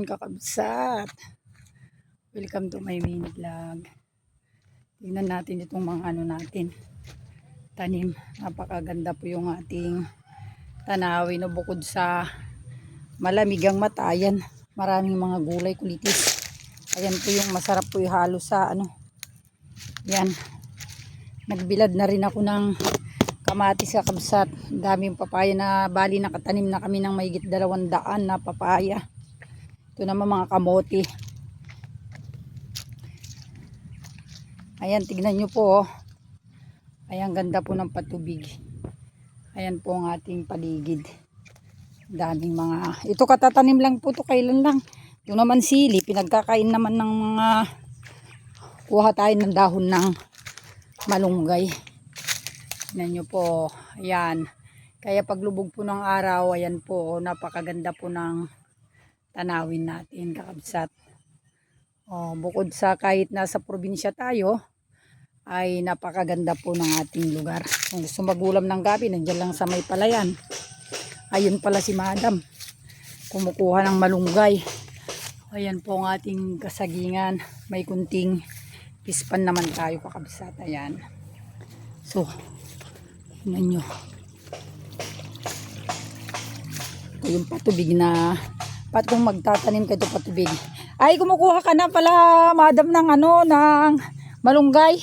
Ayun kakabsat. Welcome to my mini vlog. Tingnan natin itong mga ano natin. Tanim. Napakaganda po yung ating tanawin no, bukod sa malamig ang mata. Ayan, maraming mga gulay kulitis. Ayan po yung masarap po yung halo sa ano. Yan. Nagbilad na rin ako ng kamatis kakabsat. Daming papaya na bali nakatanim na kami ng mahigit 200 na papaya. Ito naman mga kamote. Ayan, tignan nyo po. Oh. Ayan, ganda po ng patubig. Ayan po ang ating paligid. Daming mga... Ito katatanim lang po ito. Kailan lang. Ito naman sili. Pinagkakain naman ng mga... Kuha tayo ng dahon ng malunggay. Tignan nyo po. Ayan. Kaya paglubog po ng araw, ayan po. Napakaganda po ng tanawin natin kakabsat. Oh, bukod sa kahit nasa probinsya tayo, ay napakaganda po ng ating lugar. Kung gusto magulam ng gabi, nandiyan lang sa may palayan. Ayun pala si Madam. Kumukuha ng malunggay. Ayan po ang ating kasagingan. May kunting pispan naman tayo kakabsat. Ayan. So, tingnan nyo. Ito yung patubig na kung magtatanim ka ito patubig. Ay, kumukuha ka na pala, Madam, ng ano, ng malunggay.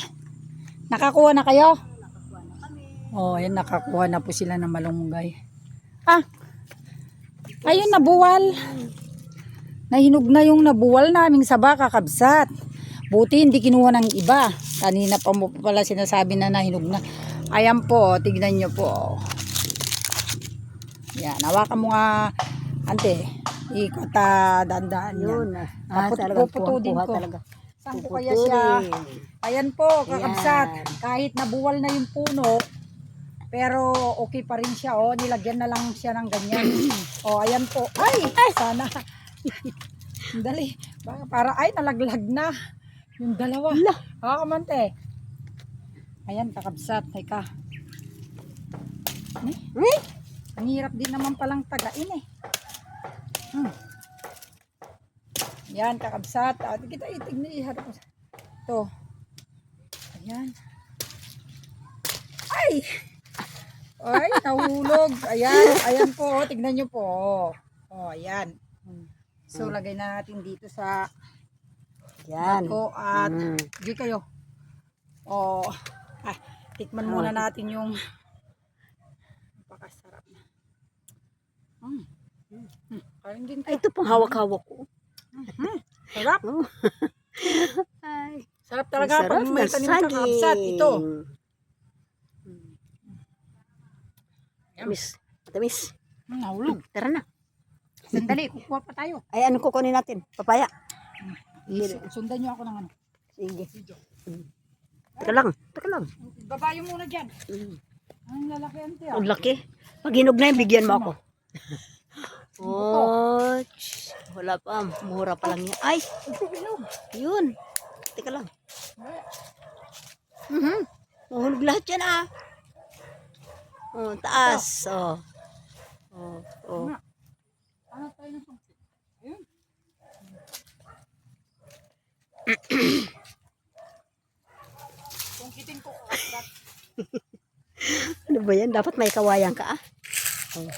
Nakakuha na kayo? Nakakuha na kami. Oh, ayan, nakakuha na po sila ng malunggay. Ah, ayun, nabuwal. Nahinog na yung nabuwal naming saba kakabsat. Buti hindi kinuha ng iba. Kanina pa mo pala sinasabi na nahinog na. Ayan po, tignan nyo po. Yan, hawakan mo nga, ante. Ikot dandaan yan. Puputudin ko. Talaga. Saan ko kaya siya? Ayan po, kakabsat. Ayan. Kahit nabuwal na yung puno, pero okay pa rin siya. Oh, nilagyan na lang siya ng ganyan. Oh, ayan po. Ay, sana. Dali. Para ay nalaglag na. Yung dalawa. Kamante. Ayan, kakabsat. Teka. Ang hirap din naman palang tagain eh. Yan, kakabsat. Kita itignan iharap mo. Ito. Ayan. Ay! Ay, nahulog. Ayan, ayan po. Tignan nyo po. Oh, ayan. So, lagay na natin dito sa Yan. bako at di kayo. Oh, tikman muna natin yung napakasarap na. Kain din Ay, ito pang hawak-hawak ko. Sarap. Ay, Sarap talaga pag may tanim ka kakabsat. Ito. Matamis. Matamis. Nahulog. Tara na. Sandali, kukuha pa tayo. Ay, ano kukunin natin? Papaya. Sundan nyo ako ng ano. Sige. Teka lang. Teka lang. Babayo muna dyan. Ang lalaki ante ah. Ang laki. Pag hinog na yun, bigyan mo ako. Oh, wala pa. Mura pa lang yan. Ay, yun. Teka lang. Mahulog lahat yan ah. Oh, taas. Oh. Oh, oh. Ano tayo ng sungkit? Ayun. Sungkitin ko. Ano ba yan? Dapat may kawayan ka ah. Oh.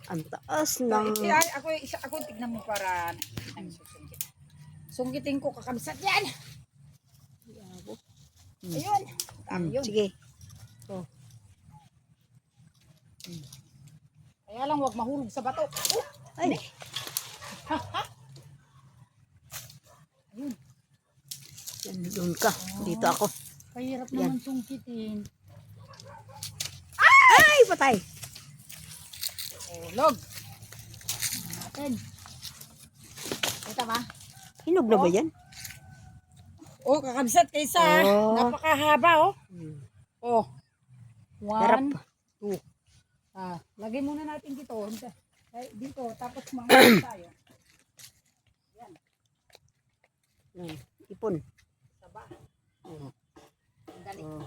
Ang taas ng... Ako tignan mo para sungkitin ko kakabsat yan. Ayun. Ayun. Sige. Oh. Kaya lang wag mahulog sa bato. Ay. Ayun. Yan, doon ka. Dito ako. Kahirap naman sungkitin. Ay, patay. Log. Natin. Kita ba? Hinog na ba yan? Oh, kakabsat kaysa. Oh. Napakahaba oh. Oh. Harap. 1, 2. Lagay muna natin dito. Dito, tapos mga tayo. Yan. Ipon. Saba. Oh. Dali. Oh.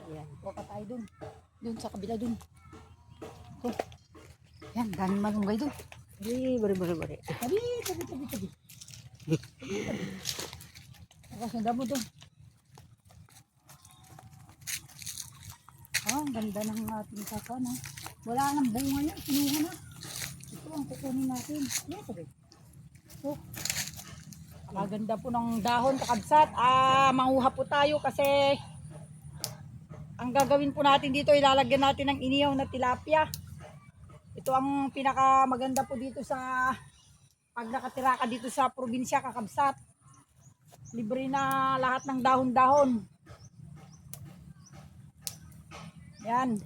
Yan. Huwag pa tayo dun. Dun sa kabila dun. Oh. Yan. Daming malunggay doon. Bari. Tabi. Tapos ang damo doon. Ang ganda ng ating saka, no? Wala nang bunga niya, kinuha na. Ito ang kukunin natin. Ito. Ito. Kaganda po ng dahon, kakabsat. Manguha po tayo kasi ang gagawin po natin dito, ilalagyan natin ng inihaw na tilapia. Ito ang pinakamaganda po dito sa pag nakatira ka dito sa probinsya, kakabsat. Libre na lahat ng dahon-dahon. Yan.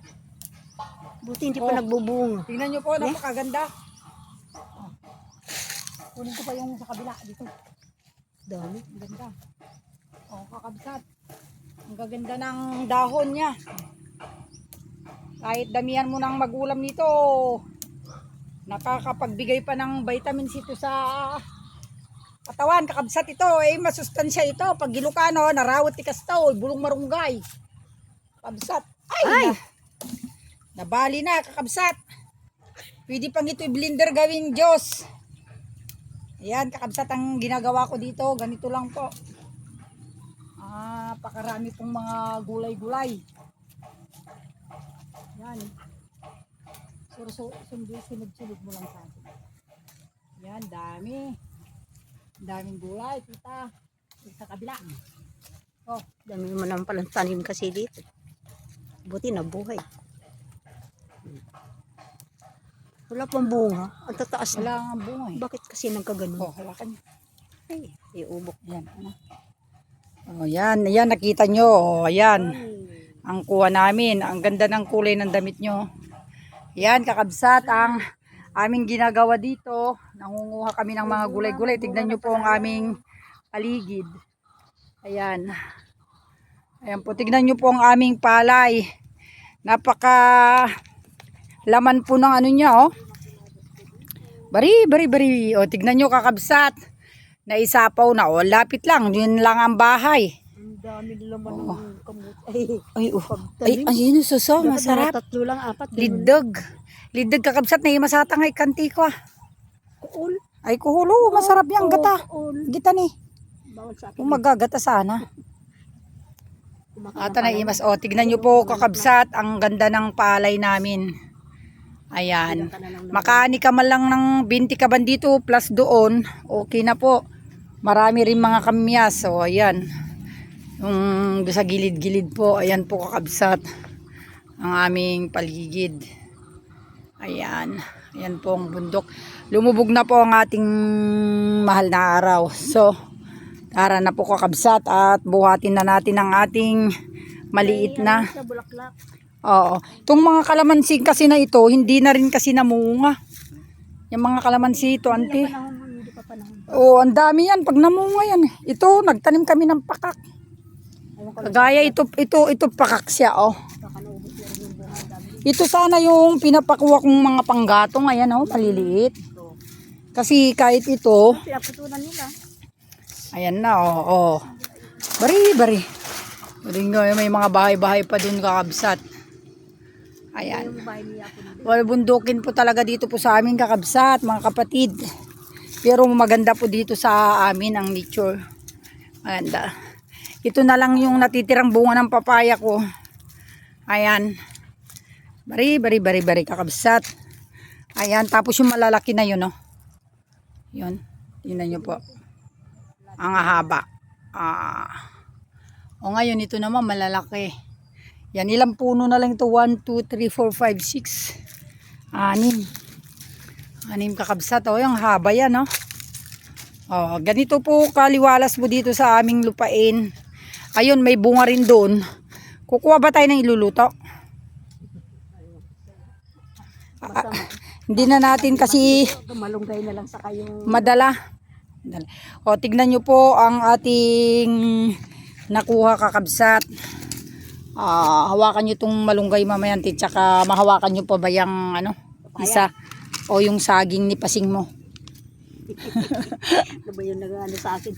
Buti hindi pa nagbubunga. Tingnan nyo po, napakaganda. Kunin ko pa yung sa kabila dito. Dami. Ang ganda. Kakabsat. Ang gaganda ng dahon niya. Kahit damihan mo ng magulam nito, nakakapagbigay pa ng vitamins ito sa katawan. Kakabsat ito, masustansya ito. Pag Ilocano, narawat tikas to, bulong marunggay. Kakabsat. Ay! Nabali na, kakabsat. Pwede pang ito i-blender gawing Diyos. Ayan, kakabsat ang ginagawa ko dito. Ganito lang po. Pakarami pong mga gulay-gulay. Yan. Sunod-sunod mo lang sa atin. Yan, dami. Daming gulay, tita. Sa kabila. Oh, Dami mo naman palang tanim kasi dito. Buti nabuhay. Wala pang bunga. Ang tataas wala na. nga bunga eh. Bakit kasi nagkaganon? Hawakan niyo. Ay, iubok. Yan, ano. Oh, yan, nakita nyo. Oh, ayan. Ang kuha namin. Ang ganda ng kulay ng damit nyo. Yan, kakabsat. Ang aming ginagawa dito. Nangunguha kami ng mga gulay-gulay. Tignan nyo po ang aming paligid. Ayan. Ayan po. Tignan nyo po ang aming palay. Napaka laman po ng ano niya, oh. Bari. O, tignan nyo, kakabsat. Naisapaw na, oh. Lapit lang. Yun lang ang bahay. Ang dami naman ng kamot. Ayun, suso. Masarap. Tatlo lang, apat. Liddag. Liddag, kakabsat. Na masatang ay kanti ko, ah. Kuul. Ay, kuhulo. Masarap yung gata. Gita ni. Bawal sa akin. Kung magagata sana. Ata na imas. O, tignan nyo po, kakabsat. Ang ganda ng palay namin. Ayan. Makani ka man lang ng 20 ka bandito plus doon. Okay na po. Marami rin mga kamyas. So, ayan. Yung sa gilid-gilid po. Ayan po, kakabsat. Ang aming paligid. Ayan. Ayan po ang bundok. Lumubog na po ang ating mahal na araw. So, tara na po, kakabsat. At buhatin na natin ang ating maliit na. Sa bulaklak. Oo. Itong mga kalamansi kasi na ito, hindi na rin kasi namunga. Yung mga kalamansi ito, ante. Hindi pa panahon. Oo, ang dami yan pag namunga yan. Ito, nagtanim kami ng pakak. Kagaya ito pakak siya, oh. Baka naubos na rin yung bunga. Dami. Ito sana yung pinapakuha kong mga panggatong. Ayan, oh, maliliit. Kasi kahit ito, Pinaputunan nila. ayan na, oh. Bari. May mga bahay-bahay pa dun, kakabsat. Ayan. Yung bahay niya ako nila. Well, bundukin po talaga dito po sa amin, kakabsat, mga kapatid. Pero maganda po dito sa amin ang nature. Maganda. Ito na lang yung natitirang bunga ng papaya ko. Ayan. Bari, kakabsat. Ayan, tapos yung malalaki na yun, no. Yun. Tingnan nyo po. Ang haba. O ngayon, ito naman malalaki. Yan, ilang puno na lang ito? 1, 2, 3, 4, 5, 6. 6 kakabsat. O, yung haba yan, no? O, ganito po kaliwalas mo dito sa aming lupain. Ayun, may bunga rin doon. Kukuha ba tayo ng iluluto? Hindi na natin kasi Malunggay na lang sa kayong madala. O, tignan nyo po ang ating nakuha, kakabsat. Hawakan nyo itong malunggay mamayanti, tsaka mahawakan nyo pa ba yung isa o yung saging ni pasing mo. ano ba yun nag-ano sa akin?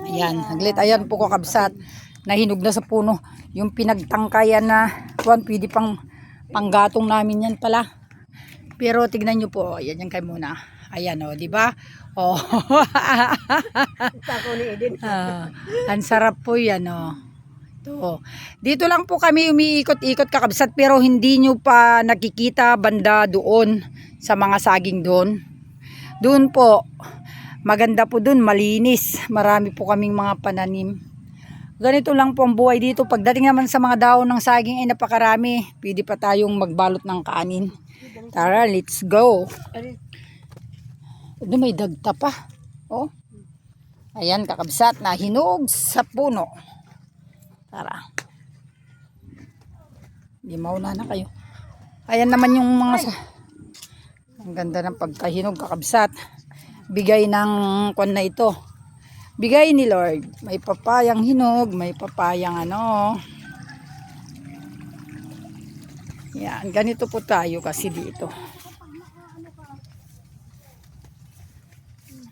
Ayan, haglit. Ayan po, kakabsat. Nahinog na sa puno. Yung pinagtangkayan na pwede pang panggatong namin yan pala. Pero tignan nyo po, yan yan kayo muna. Ayan o, di ba? Oh. Tako ni Eden. Ang sarap po yan o. Ito. Dito lang po kami umiikot-ikot kakabsat pero hindi nyo pa nakikita banda doon sa mga saging doon. Doon po, maganda po doon, malinis. Marami po kaming mga pananim. Ganito lang po ang buhay dito. Pagdating naman sa mga daon ng saging ay napakarami. Pwede pa tayong magbalot ng kanin. Tara, let's go. Doon may dagta pa. Oh. Ayan, kakabsat na hinog sa puno. Tara. Di mauna na kayo. Ayan naman yung mga ang ganda ng pagkahinog kakabsat. Bigay ng kwan na ito. Bigay ni Lord. May papayang hinog, may papayang ano. Yan, ganito po tayo kasi dito.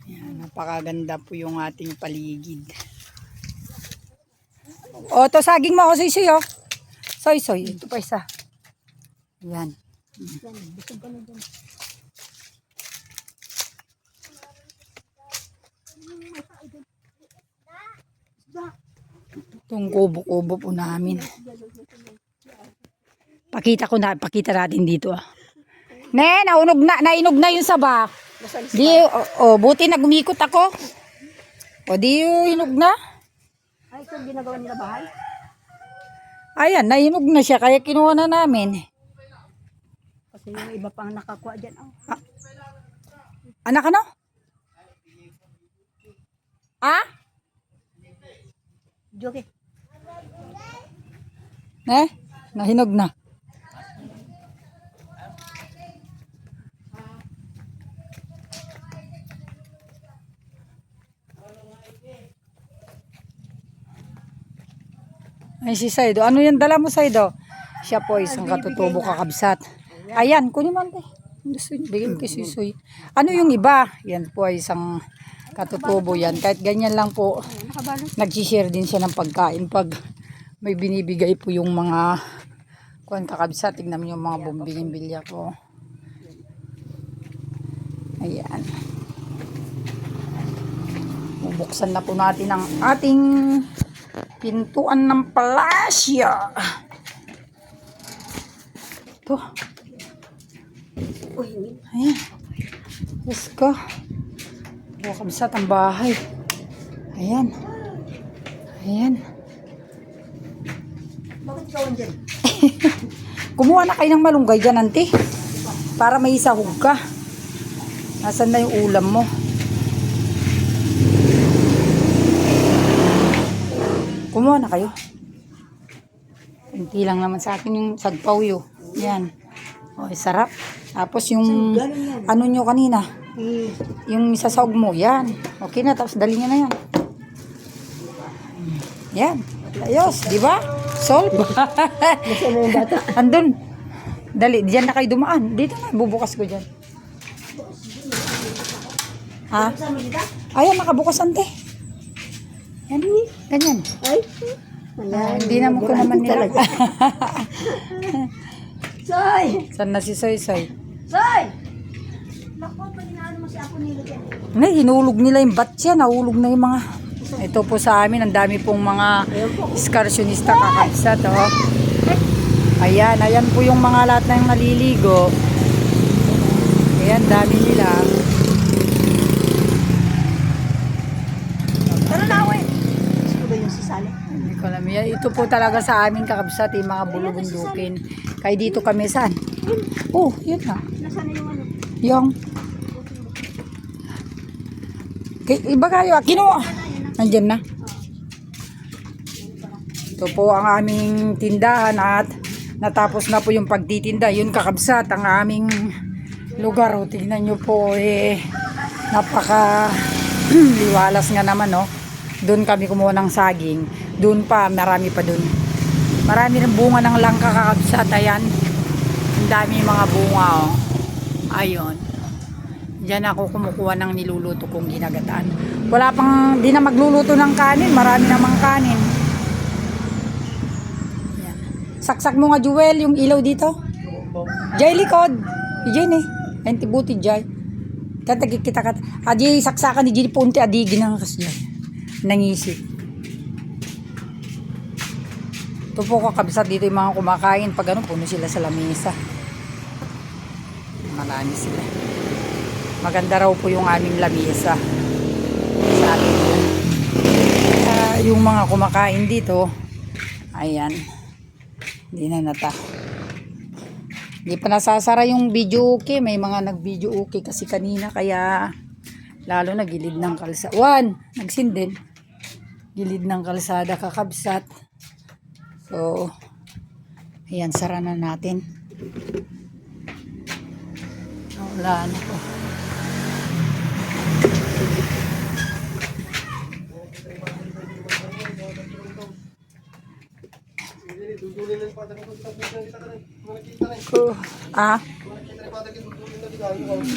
Yan, napakaganda po yung ating paligid. O, to saging mo, o soy-soy, o. Soy-soy, ito pa isa. Yan. Itong kubo-kubo po namin. Pakita natin dito. Ne, nainog na yung saba. Di, buti na gumikot ako. O, di hinog na. Ay, ito ginagawa nila bahay? Ayan, nainog na siya, kaya kinuha na namin. Kasi yung iba pang nakakuha dyan. Oh. Anak ano? Ah? Joke. Nahinog na. Ay, si Saido. Ano yung dala mo, Saido? Siya po isang katutubo kakabsat. Ayan, kunin mo ante. Bigyan kay Susoy. Ano yung iba? Yan po ay isang katutubo yan. Kahit ganyan lang po, nag-share din siya ng pagkain pag may binibigay po yung mga kuwan kakabsat. Tignan mo yung mga bumbingin bilya ko. Ayan. Bubuksan na po natin ang ating pintuan ng palasya. Ito. Ayan. Let's go. Kabsat ang bahay. Ayan. Ayan. Bakit ikaw andyan? Kumuha na kayo ng malunggay dyan, auntie. Para may isahog ka. Nasaan na yung ulam mo? Kumuha na kayo. Kunti lang naman sa akin yung sagpawyo. Yan. O, sarap. Tapos yung ano nyo kanina. Yung sasahog mo. Yan. Okay na. Tapos dali nyo na yan. Yan. Ayos. Diba? Solve. Nasaan na yung bata? Andun. Dali. Diyan na kayo dumaan. Dito na. Bubukas ko dyan. Ha? Ayan. Nakabukas ante. Yan. Ganyan. Ay. Hindi naman ko naman nila. Soy! Saan na si Soy Soy? Soy! Naku, pag inaano mo si Apo nila dyan. Hinulog nila yung batya. Nahulog na yung mga... Ito po sa amin. Ang dami pong mga excursionista kakabsat. Oh. Ayan. Ayan po yung mga lahat na yung naliligo. Ayan. Dami nila. Tara na, we! Gusto ba yung sisali? Hindi ko alam yan. Ito po talaga sa amin kakabsat. Yung mga bulubundukin. Kaya dito kami saan? Oh, yun na. Nasaan na yung ano? Yung... Iba kayo. Kinuha. Nandyan na. Ito po ang aming tindahan at natapos na po yung pagtitinda. Yun kakabsat ang aming lugar. O, tignan nyo po napaka liwalas nga naman. No? Doon kami kumuha ng saging. Doon pa, marami pa doon. Marami ng bunga ng langka kakabsat. Ayan. Ang dami mga bunga. Oh. Ayun. Diyan ako kumukuha ng niluluto kong ginagataan. Wala pang, di na magluluto ng kanin. Marami namang kanin. Ayan. Saksak mo nga, Jewel, yung ilaw dito. Jay likod. Diyan eh. Ayun tibuti dyan. Katagit kita kat. Adi saksakan ni Jini Punti adi ginangas dyan. Nangisip. Ito po kakabsat dito yung mga kumakain. Pag ano, puno sila sa lamesa. Marami sila. Maganda raw po yung aming lamesa. Sa atin. Yung mga kumakain dito, ayan. Hindi na nata. Hindi pa nasasara yung video okay. May mga nag-video okay kasi kanina. Kaya lalo na gilid ng kalsada. Nagsindin. Gilid ng kalsada kakabsat. So, ayan, sara na natin. Wala na po.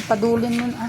Padulin mo na.